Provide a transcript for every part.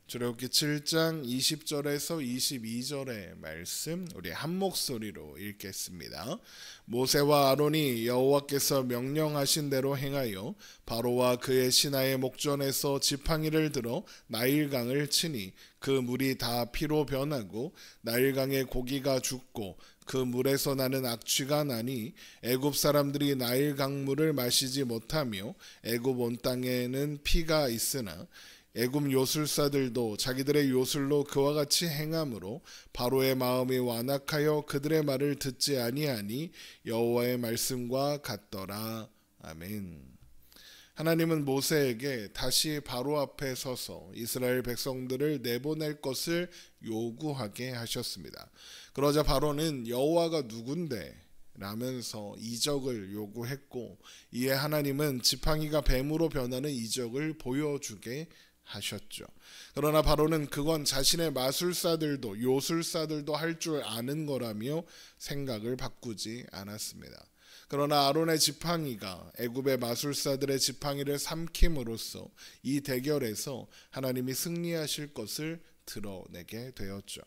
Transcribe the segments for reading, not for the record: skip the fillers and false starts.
출애굽기 7장 20절에서 22절의 말씀 우리 한 목소리로 읽겠습니다. 모세와 아론이 여호와께서 명령하신 대로 행하여 바로와 그의 신하의 목전에서 지팡이를 들어 나일강을 치니 그 물이 다 피로 변하고 나일강의 고기가 죽고 그 물에서 나는 악취가 나니 애굽 사람들이 나일강물을 마시지 못하며 애굽 온 땅에는 피가 있으나 애굽 요술사들도 자기들의 요술로 그와 같이 행함으로 바로의 마음이 완악하여 그들의 말을 듣지 아니하니 여호와의 말씀과 같더라. 아멘. 하나님은 모세에게 다시 바로 앞에 서서 이스라엘 백성들을 내보낼 것을 요구하게 하셨습니다. 그러자 바로는 여호와가 누군데? 라면서 이적을 요구했고, 이에 하나님은 지팡이가 뱀으로 변하는 이적을 보여주게 하셨죠. 그러나 바로는 그건 자신의 마술사들도 요술사들도 할 줄 아는 거라며 생각을 바꾸지 않았습니다. 그러나 아론의 지팡이가 애굽의 마술사들의 지팡이를 삼킴으로써 이 대결에서 하나님이 승리하실 것을 드러내게 되었죠.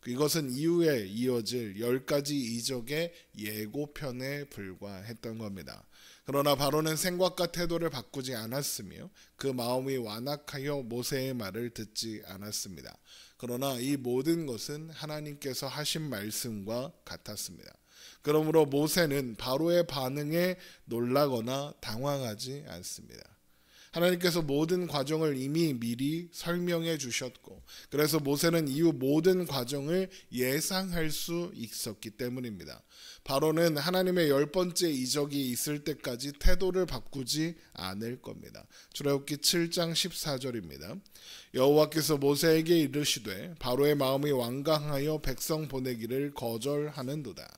이것은 이후에 이어질 10가지 이적의 예고편에 불과했던 겁니다. 그러나 바로는 생각과 태도를 바꾸지 않았으며 그 마음이 완악하여 모세의 말을 듣지 않았습니다. 그러나 이 모든 것은 하나님께서 하신 말씀과 같았습니다. 그러므로 모세는 바로의 반응에 놀라거나 당황하지 않습니다. 하나님께서 모든 과정을 이미 미리 설명해 주셨고, 그래서 모세는 이후 모든 과정을 예상할 수 있었기 때문입니다. 바로는 하나님의 10번째 이적이 있을 때까지 태도를 바꾸지 않을 겁니다. 출애굽기 7장 14절입니다. 여호와께서 모세에게 이르시되 바로의 마음이 완강하여 백성 보내기를 거절하는도다.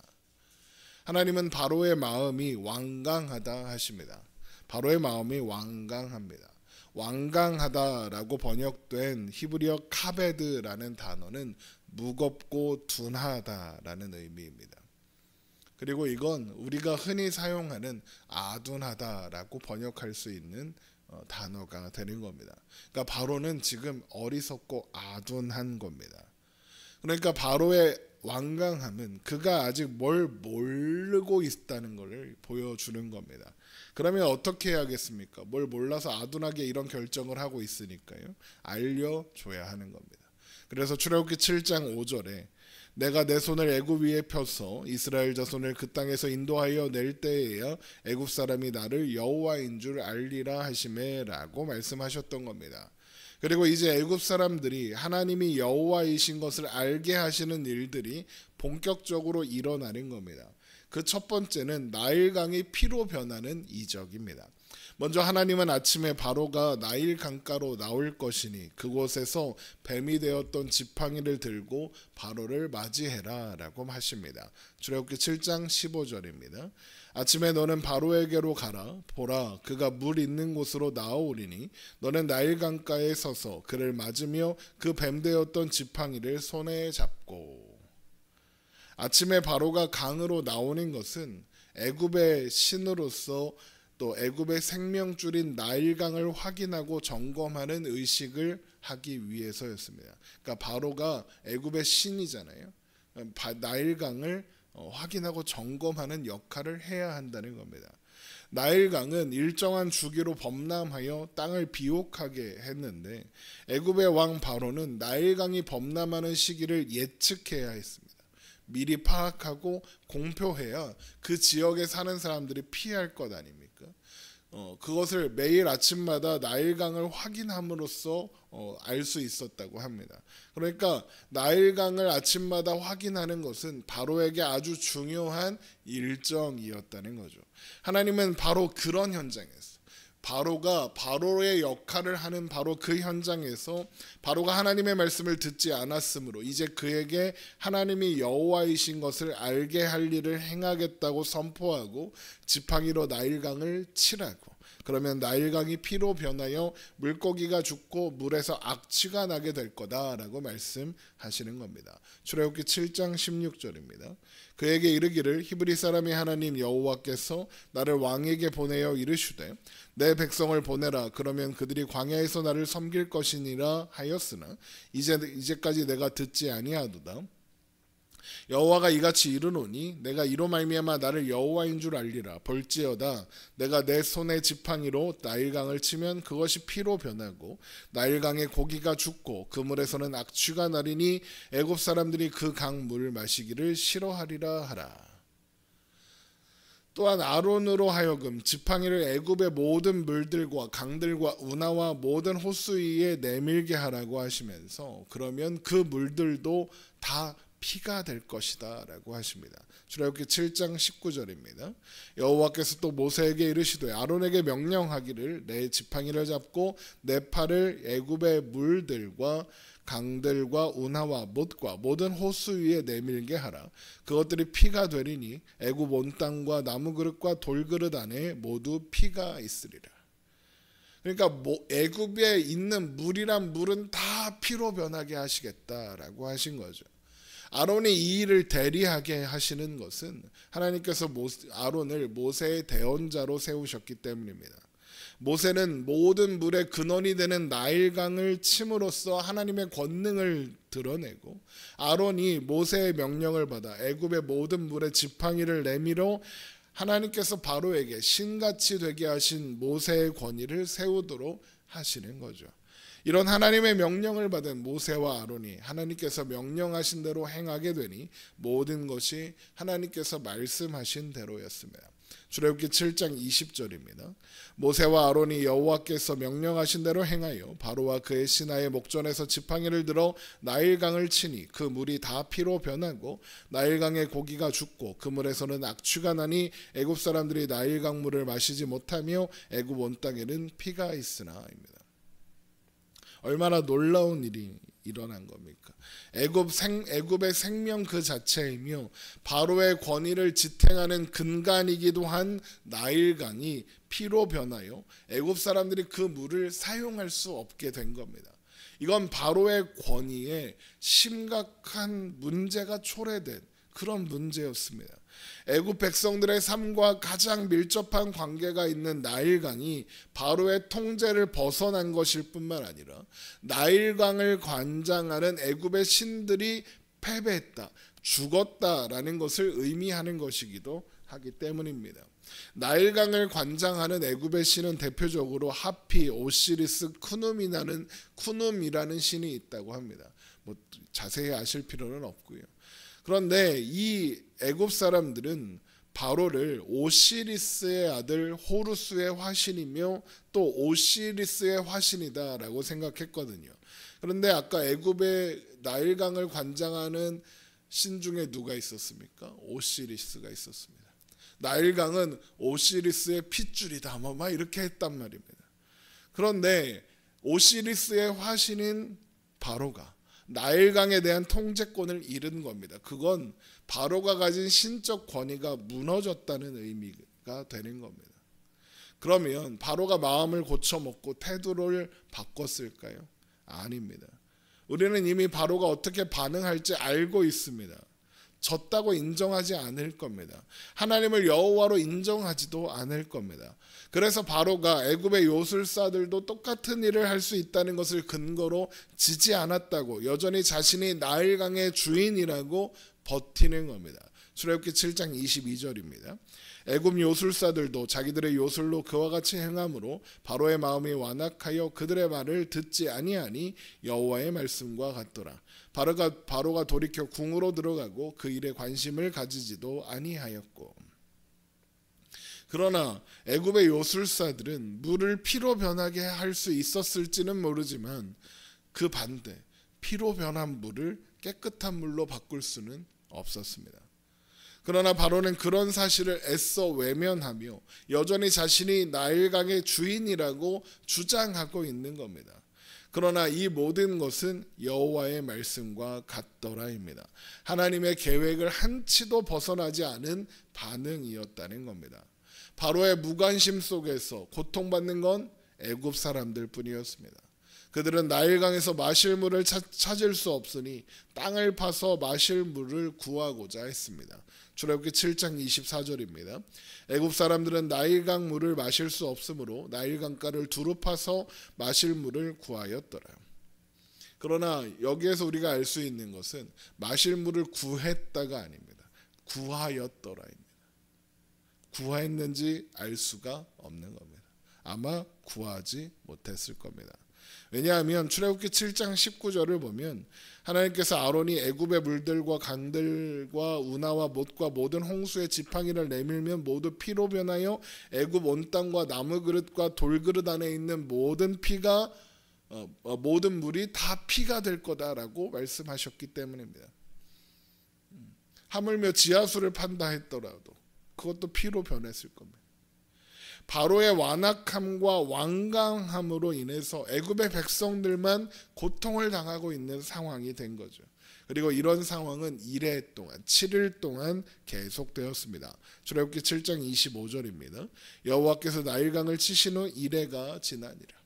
하나님은 바로의 마음이 완강하다 하십니다. 바로의 마음이 완강합니다. 완강하다라고 번역된 히브리어 카베드라는 단어는 무겁고 둔하다라는 의미입니다. 그리고 이건 우리가 흔히 사용하는 아둔하다라고 번역할 수 있는 단어가 되는 겁니다. 그러니까 바로는 지금 어리석고 아둔한 겁니다. 그러니까 바로의 완강함은 그가 아직 뭘 모르고 있다는 것을 보여주는 겁니다. 그러면 어떻게 해야겠습니까? 뭘 몰라서 아둔하게 이런 결정을 하고 있으니까요. 알려줘야 하는 겁니다. 그래서 출애굽기 7장 5절에 내가 내 손을 애굽 위에 펴서 이스라엘 자손을 그 땅에서 인도하여 낼 때에야 애굽 사람이 나를 여호와인 줄 알리라 하시매라고 말씀하셨던 겁니다. 그리고 이제 애굽 사람들이 하나님이 여호와이신 것을 알게 하시는 일들이 본격적으로 일어나는 겁니다. 그 첫 번째는 나일강이 피로 변하는 이적입니다. 먼저 하나님은 아침에 바로가 나일 강가로 나올 것이니 그곳에서 뱀이 되었던 지팡이를 들고 바로를 맞이해라 라고 하십니다. 출애굽기 7장 15절입니다. 아침에 너는 바로에게로 가라. 보라, 그가 물 있는 곳으로 나아오리니 너는 나일 강가에 서서 그를 맞으며 그 뱀 되었던 지팡이를 손에 잡고. 아침에 바로가 강으로 나오는 것은 애굽의 신으로서 또 애굽의 생명줄인 나일강을 확인하고 점검하는 의식을 하기 위해서였습니다. 그러니까 바로가 애굽의 신이잖아요. 나일강을 확인하고 점검하는 역할을 해야 한다는 겁니다. 나일강은 일정한 주기로 범람하여 땅을 비옥하게 했는데 애굽의 왕 바로는 나일강이 범람하는 시기를 예측해야 했습니다. 미리 파악하고 공표해야 그 지역에 사는 사람들이 피할 것 아닙니까? 그것을 매일 아침마다 나일강을 확인함으로써 알 수 있었다고 합니다. 그러니까 나일강을 아침마다 확인하는 것은 바로에게 아주 중요한 일정이었다는 거죠. 하나님은 바로 그런 현장에서 바로가 바로의 역할을 하는 바로 그 현장에서 바로가 하나님의 말씀을 듣지 않았으므로 이제 그에게 하나님이 여호와이신 것을 알게 할 일을 행하겠다고 선포하고 지팡이로 나일강을 치라고, 그러면 나일강이 피로 변하여 물고기가 죽고 물에서 악취가 나게 될 거다라고 말씀하시는 겁니다. 출애굽기 7장 16절입니다. 그에게 이르기를 히브리 사람의 하나님 여호와께서 나를 왕에게 보내어 이르시되 내 백성을 보내라. 그러면 그들이 광야에서 나를 섬길 것이니라 하였으나 이제까지 내가 듣지 아니하도다. 여호와가 이같이 이르노니 내가 이로 말미암아 나를 여호와인 줄 알리라. 볼지어다 내가 내 손의 지팡이로 나일강을 치면 그것이 피로 변하고 나일강의 고기가 죽고 그 물에서는 악취가 나리니 애굽 사람들이 그 강 물을 마시기를 싫어하리라 하라. 또한 아론으로 하여금 지팡이를 애굽의 모든 물들과 강들과 운하와 모든 호수 위에 내밀게 하라고 하시면서 그러면 그 물들도 다 피가 될 것이다 라고 하십니다. 출애굽기 7장 19절입니다. 여호와께서 또 모세에게 이르시되 아론에게 명령하기를 내 지팡이를 잡고 내 팔을 애굽의 물들과 강들과 운하와 못과 모든 호수 위에 내밀게 하라. 그것들이 피가 되리니 애굽 온 땅과 나무 그릇과 돌 그릇 안에 모두 피가 있으리라. 그러니까 애굽에 있는 물이란 물은 다 피로 변하게 하시겠다라고 하신 거죠. 아론이 이 일을 대리하게 하시는 것은 하나님께서 아론을 모세의 대언자로 세우셨기 때문입니다. 모세는 모든 물의 근원이 되는 나일강을 침으로써 하나님의 권능을 드러내고 아론이 모세의 명령을 받아 애굽의 모든 물의 지팡이를 내밀어 하나님께서 바로에게 신같이 되게 하신 모세의 권위를 세우도록 하시는 거죠. 이런 하나님의 명령을 받은 모세와 아론이 하나님께서 명령하신 대로 행하게 되니 모든 것이 하나님께서 말씀하신 대로였습니다. 출애굽기 7장 20절입니다. 모세와 아론이 여호와께서 명령하신 대로 행하여 바로와 그의 신하의 목전에서 지팡이를 들어 나일강을 치니 그 물이 다 피로 변하고 나일강의 고기가 죽고 그 물에서는 악취가 나니 애굽 사람들이 나일강 물을 마시지 못하며 애굽 온 땅에는 피가 있으나입니다. 얼마나 놀라운 일이 일어난 겁니까? 애굽의 생명 그 자체이며 바로의 권위를 지탱하는 근간이기도 한 나일강이 피로 변하여 애굽 사람들이 그 물을 사용할 수 없게 된 겁니다. 이건 바로의 권위에 심각한 문제가 초래된 그런 문제였습니다. 애굽 백성들의 삶과 가장 밀접한 관계가 있는 나일강이 바로의 통제를 벗어난 것일 뿐만 아니라 나일강을 관장하는 애굽의 신들이 패배했다, 죽었다라는 것을 의미하는 것이기도 하기 때문입니다. 나일강을 관장하는 애굽의 신은 대표적으로 하피, 오시리스, 쿠눔이라는 신이 있다고 합니다. 자세히 아실 필요는 없고요. 그런데 이 애굽 사람들은 바로를 오시리스의 아들 호루스의 화신이며 또 오시리스의 화신이다라고 생각했거든요. 그런데 아까 애굽의 나일강을 관장하는 신 중에 누가 있었습니까? 오시리스가 있었습니다. 나일강은 오시리스의 핏줄이다 막 이렇게 했단 말입니다. 그런데 오시리스의 화신인 바로가 나일강에 대한 통제권을 잃은 겁니다. 그건 바로가 가진 신적 권위가 무너졌다는 의미가 되는 겁니다. 그러면 바로가 마음을 고쳐먹고 태도를 바꿨을까요? 아닙니다. 우리는 이미 바로가 어떻게 반응할지 알고 있습니다. 졌다고 인정하지 않을 겁니다. 하나님을 여호와로 인정하지도 않을 겁니다. 그래서 바로가 애굽의 요술사들도 똑같은 일을 할 수 있다는 것을 근거로 지지 않았다고 여전히 자신이 나일강의 주인이라고 버티는 겁니다. 출애굽기 7장 22절입니다. 애굽 요술사들도 자기들의 요술로 그와 같이 행함으로 바로의 마음이 완악하여 그들의 말을 듣지 아니하니 여호와의 말씀과 같더라. 바로가 돌이켜 궁으로 들어가고 그 일에 관심을 가지지도 아니하였고. 그러나 애굽의 요술사들은 물을 피로 변하게 할 수 있었을지는 모르지만 그 반대 피로 변한 물을 깨끗한 물로 바꿀 수는 없었습니다. 그러나 바로는 그런 사실을 애써 외면하며 여전히 자신이 나일강의 주인이라고 주장하고 있는 겁니다. 그러나 이 모든 것은 여호와의 말씀과 같더라입니다. 하나님의 계획을 한치도 벗어나지 않은 반응이었다는 겁니다. 바로의 무관심 속에서 고통받는 건 애굽 사람들 뿐이었습니다. 그들은 나일강에서 마실 물을 찾을 수 없으니 땅을 파서 마실 물을 구하고자 했습니다. 출애굽기 7장 24절입니다. 애굽 사람들은 나일강 물을 마실 수 없으므로 나일강가를 두루 파서 마실 물을 구하였더라. 그러나 여기에서 우리가 알 수 있는 것은 마실 물을 구했다가 아닙니다. 구하였더라입니다. 구했는지 알 수가 없는 겁니다. 아마 구하지 못했을 겁니다. 왜냐하면 출애굽기 7장 19절을 보면 하나님께서 아론이 애굽의 물들과 강들과 운하와 못과 모든 홍수의 지팡이를 내밀면 모두 피로 변하여 애굽 온 땅과 나무 그릇과 돌그릇 안에 있는 모든 피가 모든 물이 다 피가 될 거다라고 말씀하셨기 때문입니다. 하물며 지하수를 판다 했더라도 그것도 피로 변했을 겁니다. 바로의 완악함과 완강함으로 인해서 애굽의 백성들만 고통을 당하고 있는 상황이 된 거죠. 그리고 이런 상황은 1회 동안 7일 동안 계속되었습니다. 출애굽기 7장 25절입니다. 여호와께서 나일강을 치신 후 1회가 지나니라.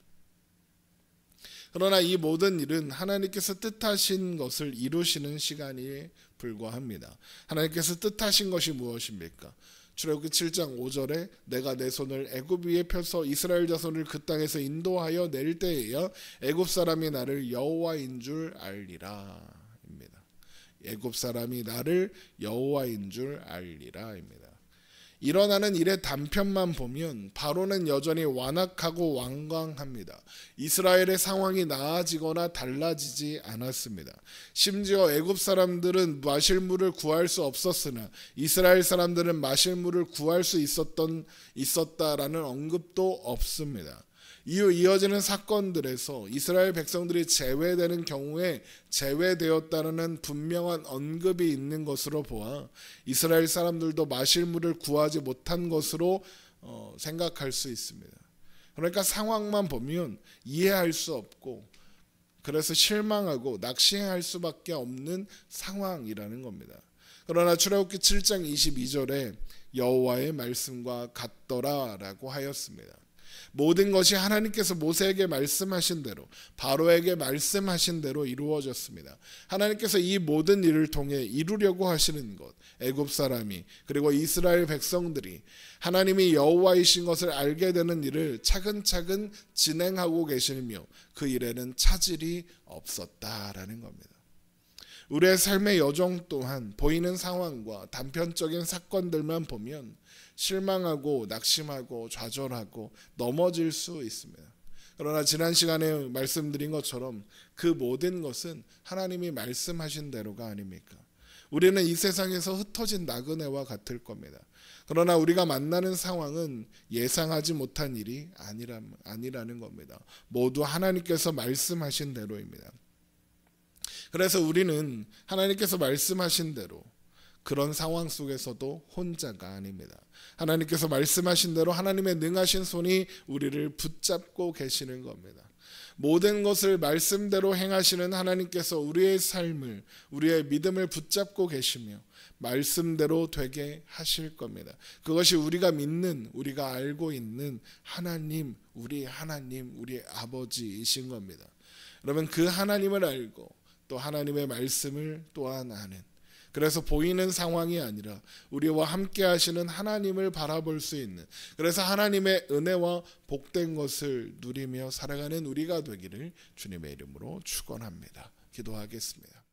그러나 이 모든 일은 하나님께서 뜻하신 것을 이루시는 시간에 불과합니다. 하나님께서 뜻하신 것이 무엇입니까? 출애굽기 7장 5절에 내가 내 손을 애굽 위에 펴서 이스라엘 자손을 그 땅에서 인도하여 낼 때에야 애굽 사람이 나를 여호와인 줄 알리라 입니다. 애굽 사람이 나를 여호와인 줄 알리라입니다. 일어나는 일의 단편만 보면 바로는 여전히 완악하고 완강합니다. 이스라엘의 상황이 나아지거나 달라지지 않았습니다. 심지어 애굽 사람들은 마실 물을 구할 수 없었으나 이스라엘 사람들은 마실 물을 구할 수 있었다라는 언급도 없습니다. 이후 이어지는 사건들에서 이스라엘 백성들이 제외되는 경우에 제외되었다는 분명한 언급이 있는 것으로 보아 이스라엘 사람들도 마실 물을 구하지 못한 것으로 생각할 수 있습니다. 그러니까 상황만 보면 이해할 수 없고 그래서 실망하고 낙심할 수밖에 없는 상황이라는 겁니다. 그러나 출애굽기 7장 22절에 여호와의 말씀과 같더라라고 하였습니다. 모든 것이 하나님께서 모세에게 말씀하신 대로 바로에게 말씀하신 대로 이루어졌습니다. 하나님께서 이 모든 일을 통해 이루려고 하시는 것, 애굽 사람이 그리고 이스라엘 백성들이 하나님이 여호와이신 것을 알게 되는 일을 차근차근 진행하고 계시며 그 일에는 차질이 없었다라는 겁니다. 우리의 삶의 여정 또한 보이는 상황과 단편적인 사건들만 보면 실망하고 낙심하고 좌절하고 넘어질 수 있습니다. 그러나 지난 시간에 말씀드린 것처럼 그 모든 것은 하나님이 말씀하신 대로가 아닙니까? 우리는 이 세상에서 흩어진 나그네와 같을 겁니다. 그러나 우리가 만나는 상황은 예상하지 못한 일이 아니라는 겁니다. 모두 하나님께서 말씀하신 대로입니다. 그래서 우리는 하나님께서 말씀하신 대로 그런 상황 속에서도 혼자가 아닙니다. 하나님께서 말씀하신 대로 하나님의 능하신 손이 우리를 붙잡고 계시는 겁니다. 모든 것을 말씀대로 행하시는 하나님께서 우리의 삶을, 우리의 믿음을 붙잡고 계시며 말씀대로 되게 하실 겁니다. 그것이 우리가 믿는, 우리가 알고 있는 하나님, 우리 아버지이신 겁니다. 여러분, 그 하나님을 알고 또 하나님의 말씀을 또한 아는, 그래서 보이는 상황이 아니라 우리와 함께 하시는 하나님을 바라볼 수 있는, 그래서 하나님의 은혜와 복된 것을 누리며 살아가는 우리가 되기를 주님의 이름으로 축원합니다. 기도하겠습니다.